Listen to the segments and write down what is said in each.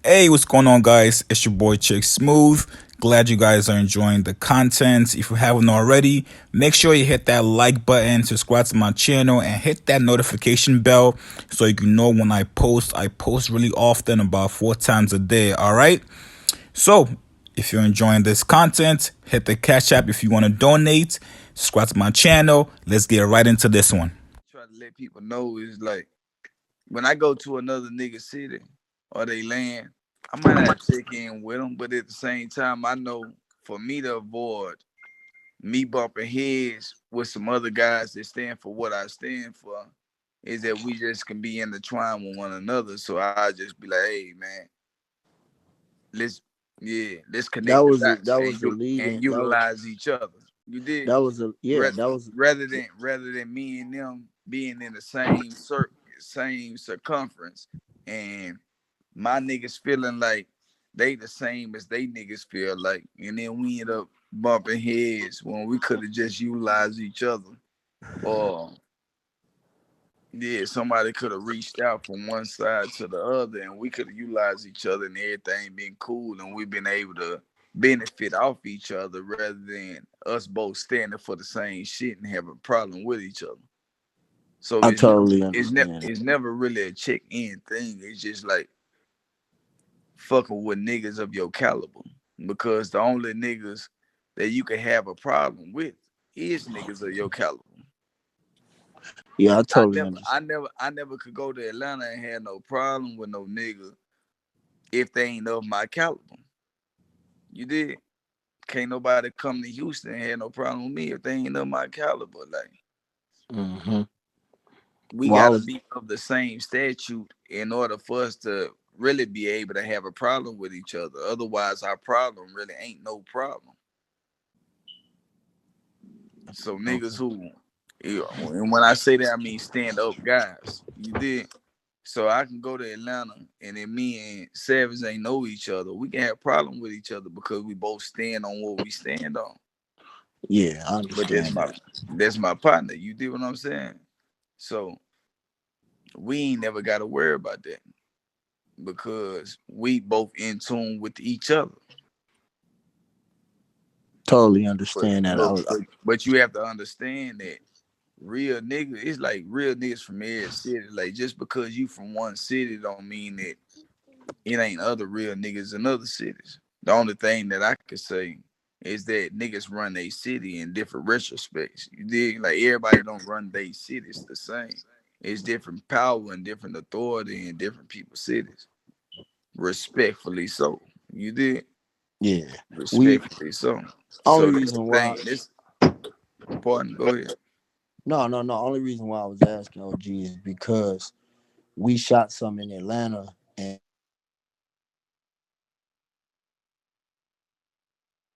Hey, what's going on, guys? It's your boy Chick Smooth. Glad you guys are enjoying the content. If you haven't already, make sure you hit that like button, subscribe to my channel, and hit that notification bell so you can know when I post. I post really often, about 4 times a day. All right. So, if you're enjoying this content, hit the Cash App if you want to donate. Subscribe to my channel. Let's get right into this one. Try to let people know is like when I go to another nigga city or they land, I might not check in with them, but at the same time, I know for me to avoid me bumping heads with some other guys that stand for what I stand for, is that we just can be intertwined with one another. So I just be like, hey man, let's let's That connect the was a dots that and was a leading. utilize each other. You did That was a yeah. rather That was rather than me and them being in the same same circumference, and my niggas feeling like they the same as they niggas feel like, and then we end up bumping heads when we could have just utilized each other. Or somebody could have reached out from one side to the other, and we could have utilized each other, and everything been cool, and we've been able to benefit off each other rather than us both standing for the same shit and having a problem with each other. So I totally understand it's never really a check in thing. It's just like fucking with niggas of your caliber, because the only niggas that you can have a problem with is niggas of your caliber. Yeah, I I totally never, I understand. never, I never could go to Atlanta and have no problem with no nigga if they ain't of my caliber. You did. Can't nobody come to Houston and have no problem with me if they ain't of my caliber. Like, hmm we Well, I gotta was be of the same statute in order for us to really be able to have a problem with each other. Otherwise, our problem really ain't no problem. So niggas okay. who, and when I say that, I mean stand up guys. You did. So I can go to Atlanta, and then me and Savage ain't know each other. We can have problem with each other because we both stand on what we stand on. Yeah, I But understand that. that's my partner. You do what I'm saying? So we ain't never got to worry about that because we both in tune with each other. Totally But understand that. I but was but, but you have to understand that real niggas, it's like real niggas from every city. Like just because you from one city don't mean that it ain't other real niggas in other cities. The only thing that I could say is that niggas run a city in different retrospects. You dig? Like everybody don't run their cities the same. It's different power and different authority in different people's cities. Respectfully so. You did? yeah. We Respectfully so. only So that's the reason why thing. This pardon, go ahead. no. Only reason why I was asking OG is because we shot some in Atlanta and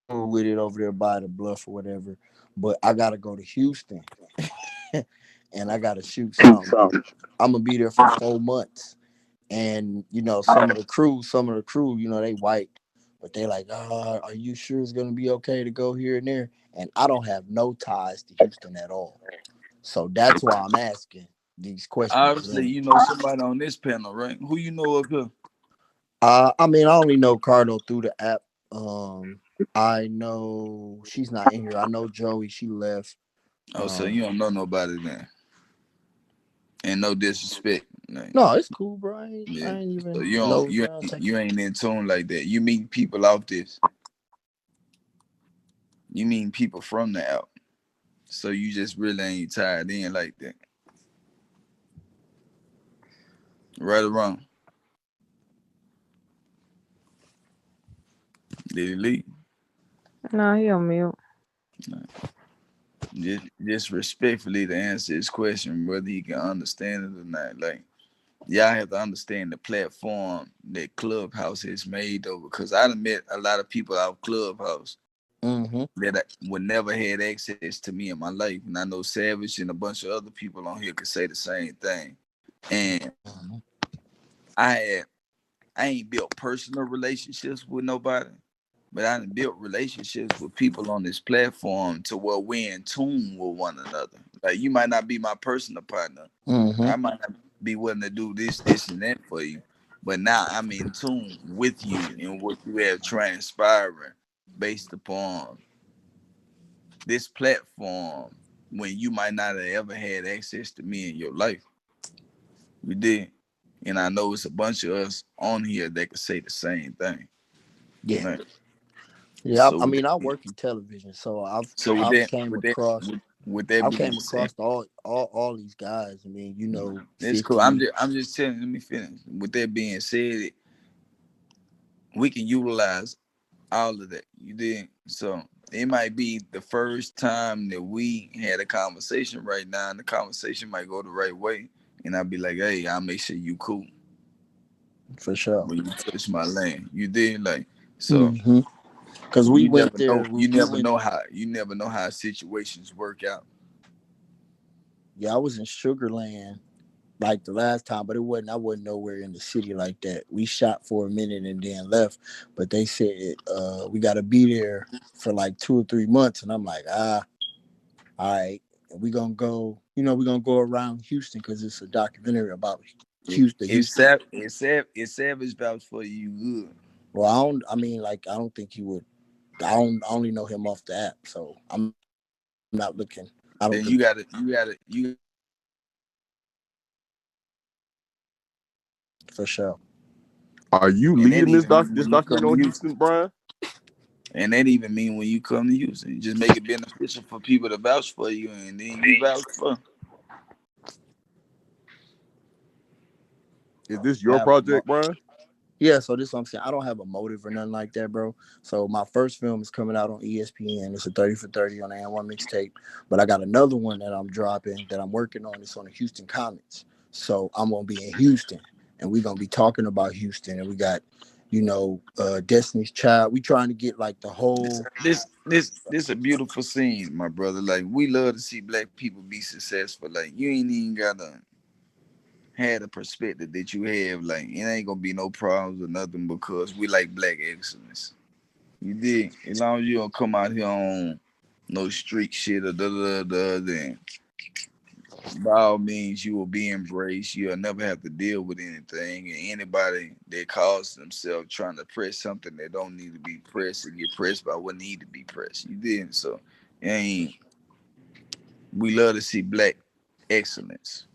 with it over there by the bluff or whatever. But I gotta go to Houston and I gotta shoot something. I'm gonna be there for 4 months. And some of the crew, they white, but they like, are you sure it's gonna be okay to go here and there? And I don't have no ties to Houston at all, so that's why I'm asking these questions. Obviously, you know somebody on this panel, right? Who you know up here? I mean, I only know Cardo through the app. Um, I know she's not in here. I know Joey. She left. Oh, so you don't know nobody then. And no disrespect. Like, No, it's cool, bro. I yeah. ain't So even you don't know. you ain't, you ain't in tune like that. You meet people off this. You mean people from the out. So you just really ain't tied in like that. Right or wrong. Did he leave? No, he on mute. Just respectfully to answer his question, whether he can understand it or not. Like y'all have to understand the platform that Clubhouse has made though, because I done met a lot of people out of Clubhouse Mm-hmm. that would never had access to me in my life. And I know Savage and a bunch of other people on here could say the same thing. And I had I ain't built personal relationships with nobody, but I done built relationships with people on this platform to where we're in tune with one another. Like you might not be my personal partner. Mm-hmm. I might not be willing to do this, this, and that for you. but now I'm in tune with you and what you have transpiring based upon this platform when you might not have ever had access to me in your life. You did. And I know it's a bunch of us on here that could say the same thing. Yeah, Right. yeah. So I with mean, I that, work in television, so I've so with I've that, came with that, across with that I've being came said, across all these guys. I mean, you know, it's cool. 50. I'm just telling. Let me finish. With that being said, we can utilize all of that. You did. So it might be the first time that we had a conversation right now, and the conversation might go the right way. And I'll be like, hey, I'll make sure you cool For sure. when you touch my land. You did like so. Mm-hmm. Because we You went never there. know. We went. You never know how situations work out. Yeah, I was in Sugarland like the last time, but it wasn't. I wasn't nowhere in the city like that. We shot for a minute and then left, but they said we got to be there for like 2 or 3 months, and I'm like, all right. And we gonna go. You know, we gonna go around Houston because it's a documentary about Houston. Houston. If Savage vouch for you, good. Well, I don't. I mean, like, I don't think he would. I only know him off the app, so I'm not looking. I don't think Then you for sure. Are you and that leading this even mean this when you documentary come to on Houston. Houston, Brian? And that even mean when you come to Houston, just make it beneficial for people to vouch for you, and then you vouch for. Is this I your have a project, Brian? Yeah, so this is what I'm saying. I don't have a motive or nothing like that, bro. So my first film is coming out on ESPN. It's a 30 for 30 on the N1 mixtape. But I got another one that I'm dropping that I'm working on. It's on the Houston Comets. So I'm gonna be in Houston and we're gonna be talking about Houston. And we got, Destiny's Child. We trying to get like the This whole this a beautiful scene, my brother. Like we love to see black people be successful. Like you ain't even gotta have the perspective that you have. Like it ain't gonna be no problems or nothing because we like black excellence. You did. As long as you don't come out here on no street shit or then by all means you will be embraced. You'll never have to deal with anything. And anybody that calls themselves trying to press something that don't need to be pressed and get pressed by what need to be pressed. You did. So it ain't we love to see black excellence.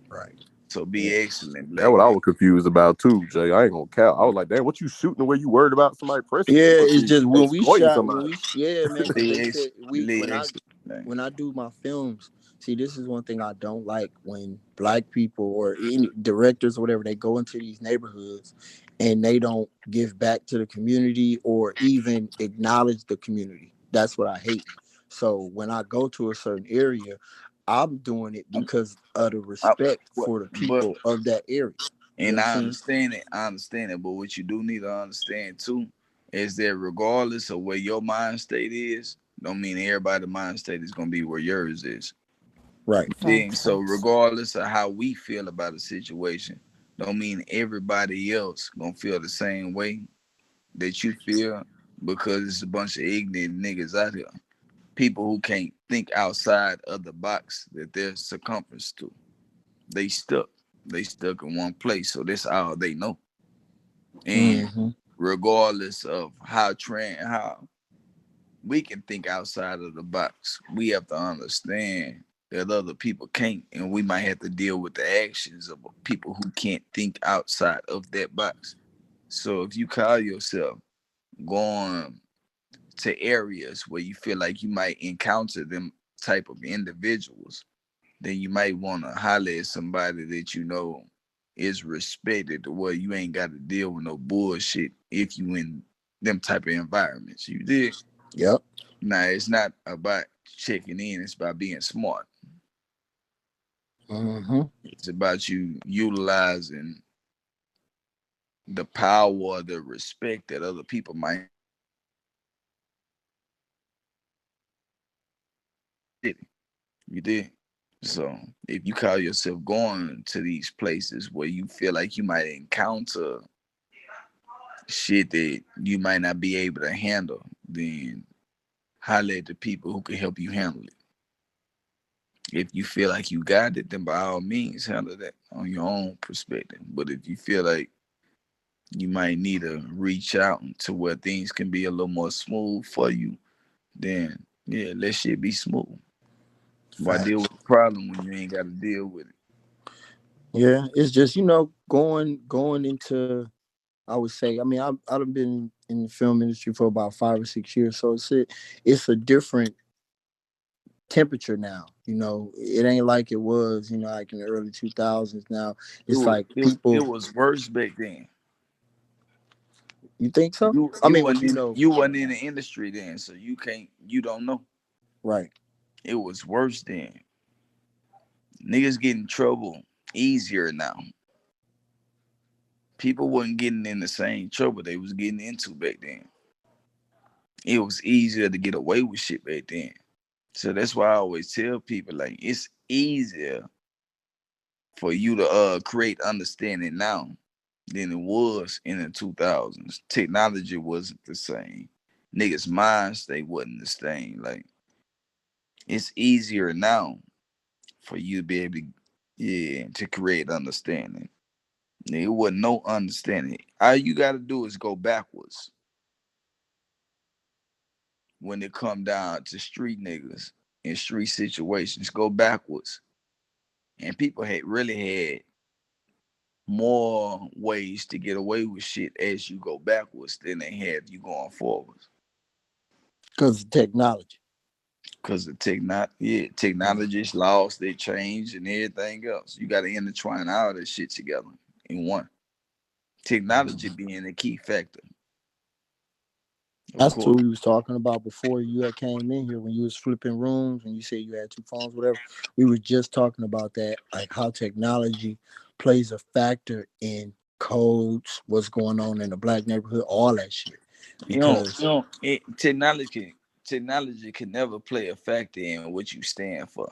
right. So be Yeah. excellent, That's black what I man. was confused about too, Jay. I ain't gonna count. I was like, damn, what you shooting the way you worried about somebody pressing you? Yeah, You must it's be just exploiting somebody. yeah, man, because they said Be excellent. when I do my films, see, this is one thing I don't like when black people or any directors or whatever they go into these neighborhoods and they don't give back to the community or even acknowledge the community. That's what I hate. So when I go to a certain area, I'm doing it because of the I, respect for the but people of that area. You know and what I'm I saying? understand it. I understand it. But what you do need to understand too is that regardless of where your mind state is, don't mean everybody's mind state is gonna be where yours is. Right. Then Facts, so facts. regardless of how we feel about a situation, don't mean everybody else gonna feel the same way that you feel because it's a bunch of ignorant niggas out here. People who can't think outside of the box that they're circumference to. They stuck. They stuck in one place. So that's all they know. And Mm-hmm. regardless of how we can think outside of the box, we have to understand that other people can't, and we might have to deal with the actions of people who can't think outside of that box. So if you call yourself going to areas where you feel like you might encounter them type of individuals, then you might want to holler at somebody that you know is respected to where you ain't got to deal with no bullshit if you in them type of environments. You did. Yep. Now it's not about checking in, it's about being smart. Mm-hmm. It's about you utilizing the power or the respect that other people might get. You did. So if you call yourself going to these places where you feel like you might encounter shit that you might not be able to handle, then holler at the people who can help you handle it. If you feel like you got it, then by all means handle that on your own perspective. But if you feel like you might need to reach out to where things can be a little more smooth for you, then yeah, let shit be smooth. Why deal Facts. with the problem when you ain't got to deal with it? Yeah, it's just going into. I would say. I mean, I've been in the film industry for about 5 or 6 years, so it's a different temperature now. It ain't like it was. Like in the early 2000s. Now It it's was like it people. was worse back then. You think so? You I you mean, what wasn't you in know? you wasn't in the industry then, so you don't know. Right. It was worse then. Niggas get in trouble easier now. People wasn't getting in the same trouble they was getting into back then. It was easier to get away with shit back then. So that's why I always tell people like it's easier for you to create understanding now than it was in the 2000s. Technology wasn't the same. Niggas' minds they wasn't the same. Like it's easier now for you to be able to to create understanding. It wasn't no understanding. All you gotta do is go backwards when it come down to street niggas in street situations. Go backwards. And people had really had more ways to get away with shit as you go backwards than they have you going forwards. Because technology. Cause the Yeah. technology's laws, they change and everything else. You gotta intertwine all this shit together in one. Technology Mhm. being a key factor, of That's what course. we was talking about before you had came in here when you was flipping rooms and you said you had two phones, whatever. We were just talking about that, like how technology plays a factor in codes, what's going on in the black neighborhood, all that shit. Because Technology can never play a factor in what you stand for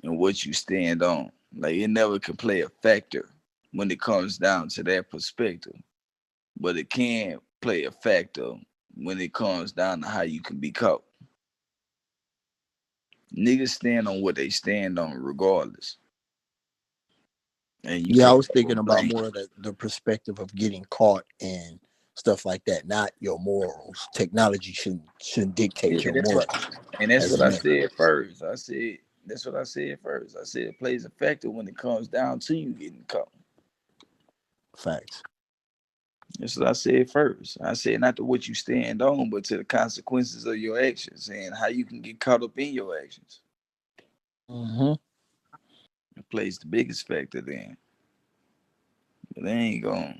and what you stand on. Like it never can play a factor when it comes down to that perspective. But it can play a factor when it comes down to how you can be caught. Niggas stand on what they stand on regardless. And you yeah, I can't was thinking never about blame. more of the perspective of getting caught and stuff like that, not your morals. Technology shouldn't dictate Yeah, your that's what morals and that's as what a I man. said first. I said that's what I said first. I said it plays a factor when it comes down to you getting caught. Facts. That's what I said first. I said not to what you stand on, but to the consequences of your actions and how you can get caught up in your actions. Hmm. It plays the biggest factor then. But they ain't gonna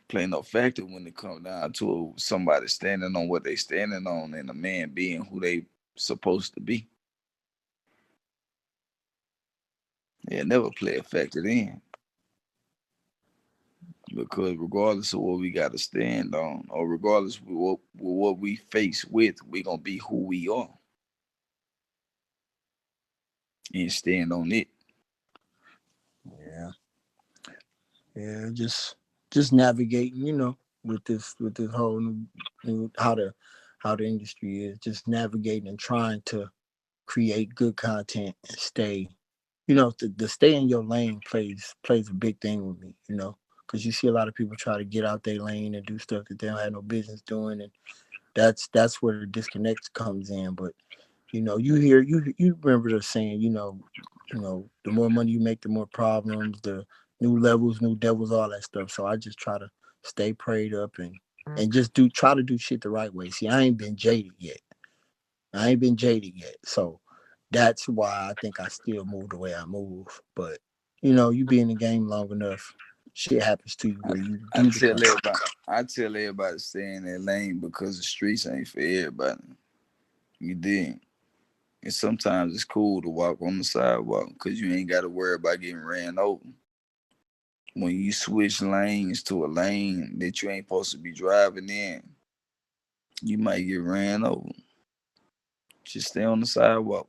play no factor when it comes down to somebody standing on what they standing on and a man being who they supposed to be. It never play a factor then. Because regardless of what we got to stand on, or regardless of what we face with, we gonna be who we are and stand on it. Yeah. Yeah, just navigating, with this whole new how the industry is, just navigating and trying to create good content and stay, the stay in your lane plays a big thing with me, because you see a lot of people try to get out their lane and do stuff that they don't have no business doing, and that's where the disconnect comes in. But you remember the saying, the more money you make, the more problems, the new levels, new devils, all that stuff. So I just try to stay prayed up and just try to do shit the right way. See, I ain't been jaded yet. So that's why I think I still move the way I move. But you be in the game long enough, shit happens to you I, where you I do tell become. everybody, I tell everybody to stay in their lane because the streets ain't for everybody. You did. And sometimes it's cool to walk on the sidewalk because you ain't got to worry about getting ran over. When you switch lanes to a lane that you ain't supposed to be driving in, you might get ran over. Just stay on the sidewalk.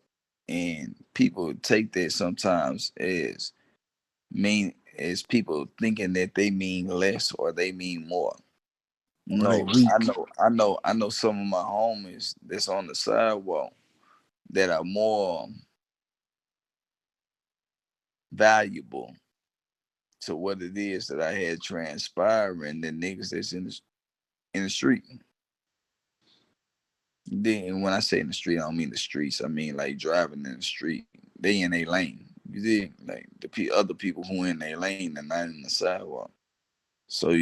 And people take that sometimes as people thinking that they mean less or they mean more. Or they No, weak. I know some of my homies that's on the sidewalk. that are more valuable to what it is that I had transpiring than niggas that's in the street. Then when I say in the street, I don't mean the streets. I mean like driving in the street. They in a lane. You dig? Like the other people who in their lane and not in the sidewalk. So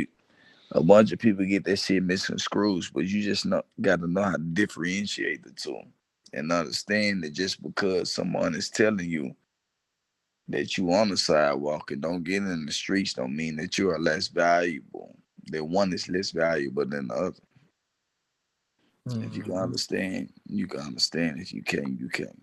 a bunch of people get that shit misconstrued, but you just got to know how to differentiate the two and understand that just because someone is telling you that you on the sidewalk and don't get in the streets don't mean that you are less valuable. That one is less valuable than the other. If you can understand, you can understand. If you can't, you can't.